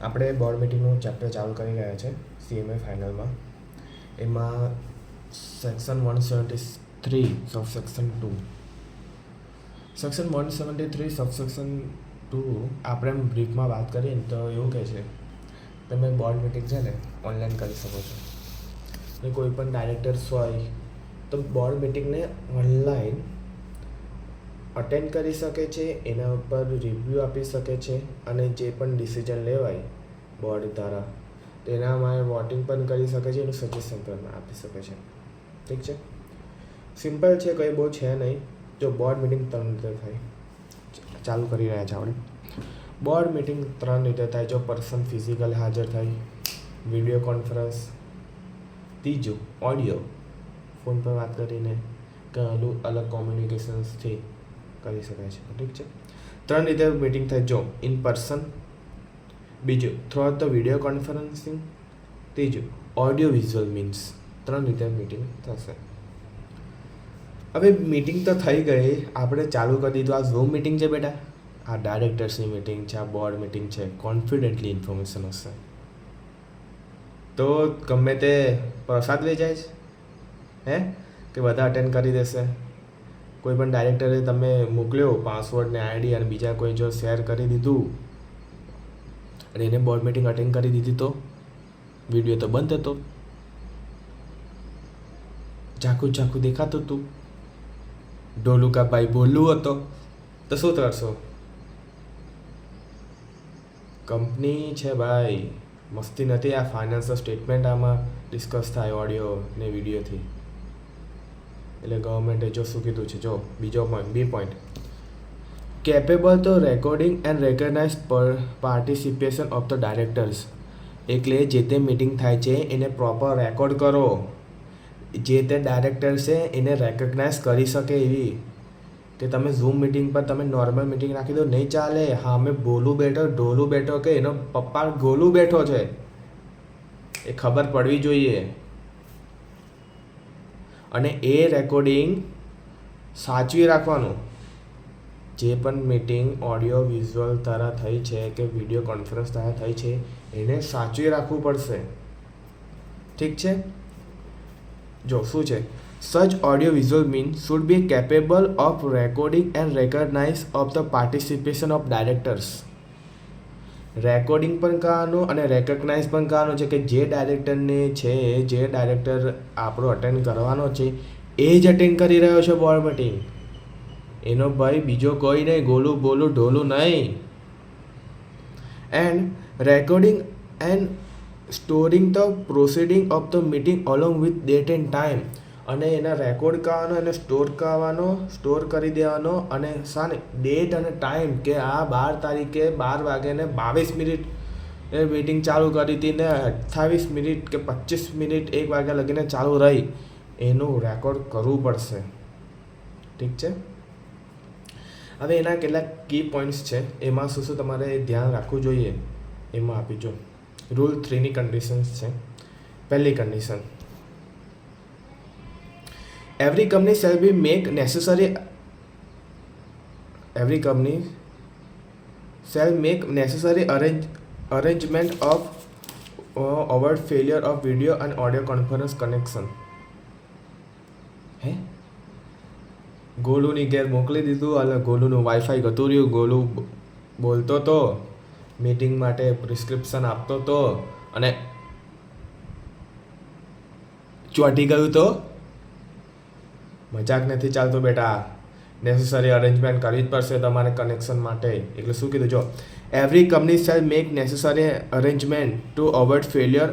આપણે board મીટિંગનું chapter ચાલુ કરી રહ્યા છે CMA ફાઇનલમાં. એમાં સેક્શન 173 સબસેક્શન 2 સેક્શન 173 સબસેક્શન 2 આપણે એમ બ્રીફમાં વાત કરીએ ને તો એવું કહે છે તમે બોર્ડ મીટિંગ છે ને ઓનલાઈન કરી શકો છો ને કોઈ પણ ડાયરેક્ટર્સ હોય તો બોર્ડ મીટિંગને ઓનલાઈન અટેન્ડ કરી શકે છે, એના ઉપર રિવ્યૂ આપી શકે છે અને જે પણ ડિસિઝન લેવાય બોર્ડ દ્વારા તેનામાં વોટિંગ પણ કરી શકે છે, એનું સજેશન પણ આપી શકે છે. ઠીક છે, સિમ્પલ છે, કંઈ બહુ છે નહીં. જો બોર્ડ મિટિંગ 3 રીતે થાય, ચાલુ કરી રહ્યા છે આપણે. બોર્ડ મિટિંગ 3 રીતે થાય. જો પર્સન ફિઝિકલ હાજર થાય, વિડીયો કોન્ફરન્સ, ત્રીજું ઓડિયો ફોન પર વાત કરીને કે અલગ કોમ્યુનિકેશન્સથી કરી શકાય છે. ઠીક છે, 3 રીતે મિટિંગ થાય. જો ઇન પર્સન, બીજું through out the video conferencing, ત્રીજું ઓડિયો વિઝ્યુઅલ મીન્સ. 3 રીતે મિટિંગ થશે. હવે મિટિંગ તો થઈ ગઈ, આપણે ચાલુ કરી દીધું. આ ઝૂમ મિટિંગ છે બેટા, આ ડાયરેક્ટર્સની મિટિંગ છે, આ બોર્ડ મિટિંગ છે. કોન્ફિડન્ટલી ઇન્ફોર્મેશન હશે તો ગમે તે પ્રસાદ વેચાય છે હે કે બધા અટેન્ડ કરી દેશે. કોઈ પણ ડાયરેક્ટરે તમે મોકલ્યો પાસવર્ડ ને ID અને બીજા કોઈ જો શેર કરી દીધું અને એને બોર્ડ મિટિંગ અટેન્ડ કરી દીધી તો વિડીયો તો બંધ હતો, ઝાખું ઝાખું દેખાતું હતું, ઢોલુકાભાઈ બોલવું હતો તો શું કરશો? કંપની છે ભાઈ, મસ્તી નથી. આ ફાઇનાન્શિયલ સ્ટેટમેન્ટ આમાં ડિસ્કસ થાય ઓડિયો ને વિડીયોથી. એટલે ગવર્મેન્ટે જો શું કીધું છે, જો બીજો પોઈન્ટ, 2 પોઈન્ટ, કેપેબલ તો recording and recognise participation of the directors. એટલે જે તે મિટિંગ થાય છે એને પ્રોપર રેકોર્ડ કરો, જે તે ડાયરેક્ટર છે એને રેકગ્નાઇઝ કરી શકે એવી. કે તમે ઝૂમ મિટિંગ પર તમે નોર્મલ મિટિંગ રાખી દો, નહીં ચાલે. હા, મેં બોલું બેઠો, ઢોલું બેઠો કે એનો પપ્પા ગોલું બેઠો છે એ ખબર પડવી જોઈએ. અને એ રેકોર્ડિંગ સાચવી રાખવાનું. જે પણ મિટિંગ ઓડિયો વિઝ્યુઅલ દ્વારા થઈ છે કે વિડીયો કોન્ફરન્સ દ્વારા થઈ છે એને સાચવી રાખવું પડશે. ઠીક છે, જો શું છે, such audio visual mean should be capable of recording and recognise of the participation of directors. Recording પણ કરવાનું અને રેકગ્નાઇઝ પણ કરવાનું છે કે જે ડાયરેક્ટરને છે, જે ડાયરેક્ટર આપણો અટેન્ડ કરવાનો છે એ જ અટેન્ડ કરી રહ્યો છે બોર્ડ મિટિંગ. એનો ભાઈ બીજો કોઈ નહીં, ગોલું બોલું ઢોલું નહીં. And recording and storing the proceeding of the meeting along with date end time. અને એના રેકોર્ડ કરવાનો, એને સ્ટોર કરવાનો, સ્ટોર કરી દેવાનો અને શાને ડેટ અને ટાઈમ કે આ 12 તારીખે 12 વાગ્યાને 22 મિનિટ એ મિટિંગ ચાલુ કરી હતી ને 28 મિનિટ કે 25 મિનિટ 1 વાગ્યા લગીને ચાલુ રહી, એનું રેકોર્ડ કરવું પડશે. ઠીક છે, હવે એના કેટલાક કી પોઈન્ટ્સ છે, એમાં શું શું તમારે ધ્યાન રાખવું જોઈએ એમાં આપીજો. રૂલ 3ની કન્ડિશન્સ છે. પહેલી condition, every company shall be make necessary arrangement of avoid failure of video and audio conference connection. હે ગોલુની ઘેર મોકલી દીધું અને ગોલુનું વાઈફાઈ ગતું રહ્યું, ગોલું બોલતો તો મીટિંગ માટે પ્રિસ્ક્રિપ્શન આપતો તો અને ચોંટી ગયું તો મજાક નથી ચાલતો બેટા. નેસેસરી અરેન્જમેન્ટ કરવી જ પડશે તમારે કનેક્શન માટે. એટલે શું કીધું, જો every company shall make necessary arrangement to avoid failure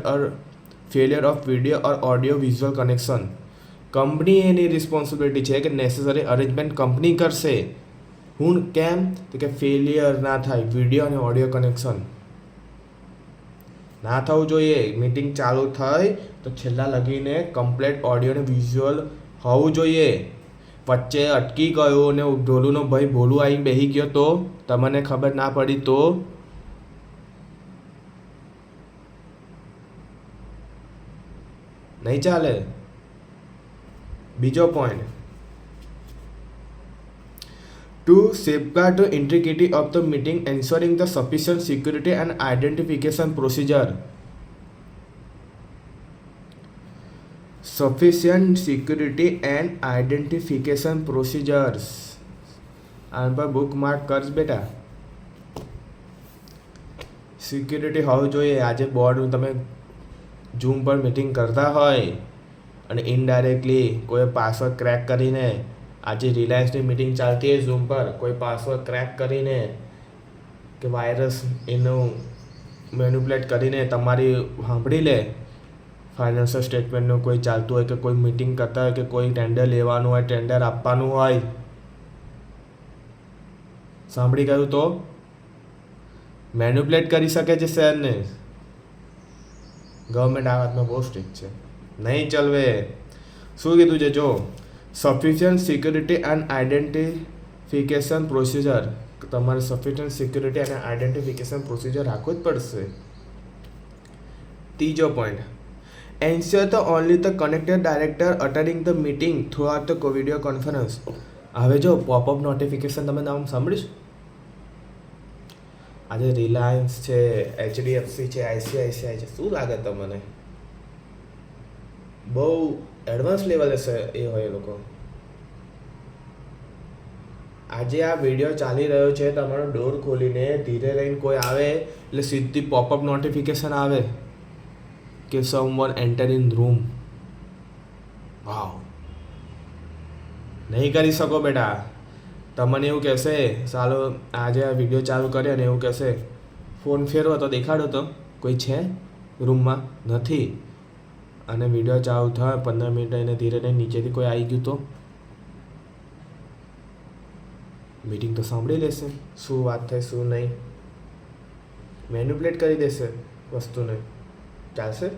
of video or audio visual connection. Company એની રિસ્પોન્સિબિલિટી છે કે નેસેસરી અરેન્જમેન્ટ કંપની કરશે. હું કેમ તો કે ફેલિયર ના થાય, વિડીયો અને ઓડિયો કનેક્શન ના થવું જોઈએ. મિટિંગ ચાલુ થઈ તો છેલ્લા લગીને કમ્પ્લીટ ઓડિયો અને વિઝ્યુઅલ હોવું જોઈએ. વચ્ચે અટકી ગયો ને ઢોલુનો ભાઈ ભોલું આવીને બેસી ગયો તો તમને ખબર ના પડી તો નહીં ચાલે. બીજો point, to safeguard the integrity of the meeting, ensuring the sufficient security and identification procedure. Sufficient security and identification procedures. આન પર બુક માર્ક કરજ બેટા. સિક્યુરિટી હોવું જોઈએ. આજે બોર્ડ તમે ઝૂમ પર મીટિંગ કરતા હોય અને ઇનડાયરેક્ટલી કોઈ પાસવર્ડ ક્રેક કરીને, આજે રિલાયન્સની મિટિંગ ચાલતી હોય ઝૂમ પર, કોઈ પાસવર્ડ ક્રેક કરીને કે વાયરસ એનું મેન્યુપ્યુલેટ કરીને તમારી સાંભળી લે, ફાઇનાન્શિયલ સ્ટેટમેન્ટનું કોઈ ચાલતું હોય કે કોઈ મિટિંગ કરતા હોય કે કોઈ ટેન્ડર લેવાનું હોય, ટેન્ડર આપવાનું હોય, સાંભળી ગયું તો મેન્યુપ્યુલેટ કરી શકે છે શેરને. ગવર્મેન્ટ આ વાતમાં બહુ સ્ટ્રિક્ટ છે, નહીં ચલવે. શું કીધું છે જો, sufficient security and identification procedure. તમારે સફિશિયન્ટ સિક્યુરિટી અને આઈડેન્ટિફિકેશન પ્રોસિજર રાખવું જ પડશે. ત્રીજો point, ensure the only the connected director attending the meeting through out the video conference. હવે જો પોપઅપ નોટિફિકેશન તમે નામ સાંભળીશ. આજે રિલાયન્સ છે, HDFC છે, ICICI છે, શું લાગે તમને? બહુ એડવાન્સ લેવલે છે એ હોય એ લોકો. આજે આ વિડીયો ચાલી રહ્યો છે, તમારો ડોર ખોલીને ધીરે રહીને કોઈ આવે એટલે સીધી પોપઅપ નોટિફિકેશન આવે કે સમવન એન્ટર ઇન રૂમ. વાવ, નહીં કરી શકો બેટા. તમને એવું કહેશે, ચાલો આજે આ વિડીયો ચાલુ કરે અને એવું કહેશે ફોન ફેરવો તો દેખાડો તો કોઈ છે રૂમમાં, નથી. અને વિડીયો ચાલુ થાય 15 મિનિટ એને ધીરે રહીને નીચેથી કોઈ આવી ગયું તો મીટિંગ તો સાંભળી લેશે, શું વાત થાય શું નહીં, મેન્યુપ્યુલેટ કરી દેશે વસ્તુને. ચાલશે?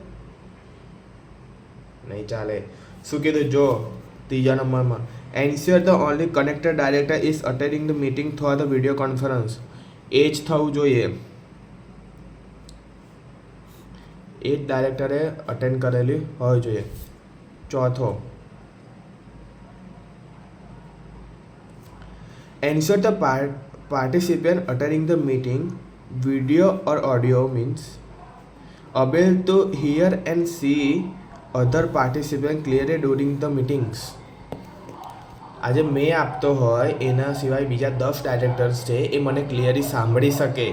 નહીં ચાલે. શું કીધું જો ત્રીજા નંબરમાં, ensure the only connected director is attending the meeting through the video conference. એ જ થવું જોઈએ, એ જ ડાયરેક્ટરે અટેન્ડ કરેલી હોવી જોઈએ. ચોથો, ensure the participant attending the meeting, video or audio means, able to hear and see other participants clearly during the meetings. આજે મેં આપતો હોય એના સિવાય બીજા 10 ડાયરેક્ટર્સ છે, એ મને ક્લિયરી સાંભળી શકે,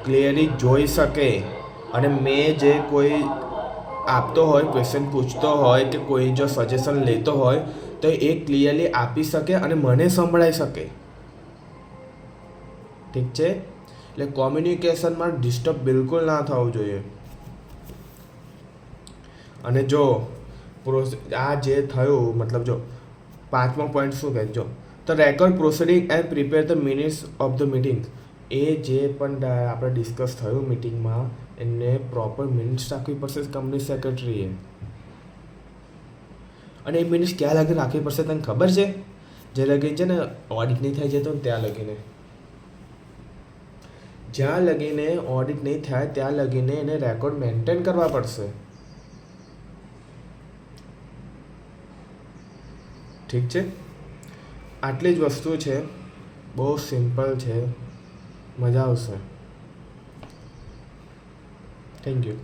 ક્લિયરી જોઈ શકે, અને મેં જે કોઈ આપતો હોય, ક્વેશ્ચન પૂછતો હોય કે કોઈ જો સજેશન લેતો હોય તો એ ક્લિયરલી આપી શકે અને મને સંભળાઈ શકે. ઠીક છે? એટલે કોમ્યુનિકેશનમાં ડિસ્ટર્બ બિલકુલ ના થવું જોઈએ. અને જો આ જે થયું, મતલબ જો પાંચમો પોઈન્ટ શું કહે, જો તો record proceeding and prepare the minutes of the meeting. એ જે પણ આપણે ડિસ્કસ થયું મિટિંગમાં એને પ્રોપર મિનિટ્સ રાખવી પડશે કંપની સેક્રેટરીએ. અને એ મિનિટ્સ ક્યાં લગી રાખવી પડશે તને ખબર છે? જે લગી છે ને ઓડિટ નહીં થઈ જતો ને ત્યાં લગીને, જ્યાં લગીને ઓડિટ નહીં થાય ત્યાં લગીને એને રેકોર્ડ મેન્ટેન કરવા પડશે. ઠીક છે? આટલી જ વસ્તુ છે, બહુ સિમ્પલ છે, મજા આવશે. Thank you.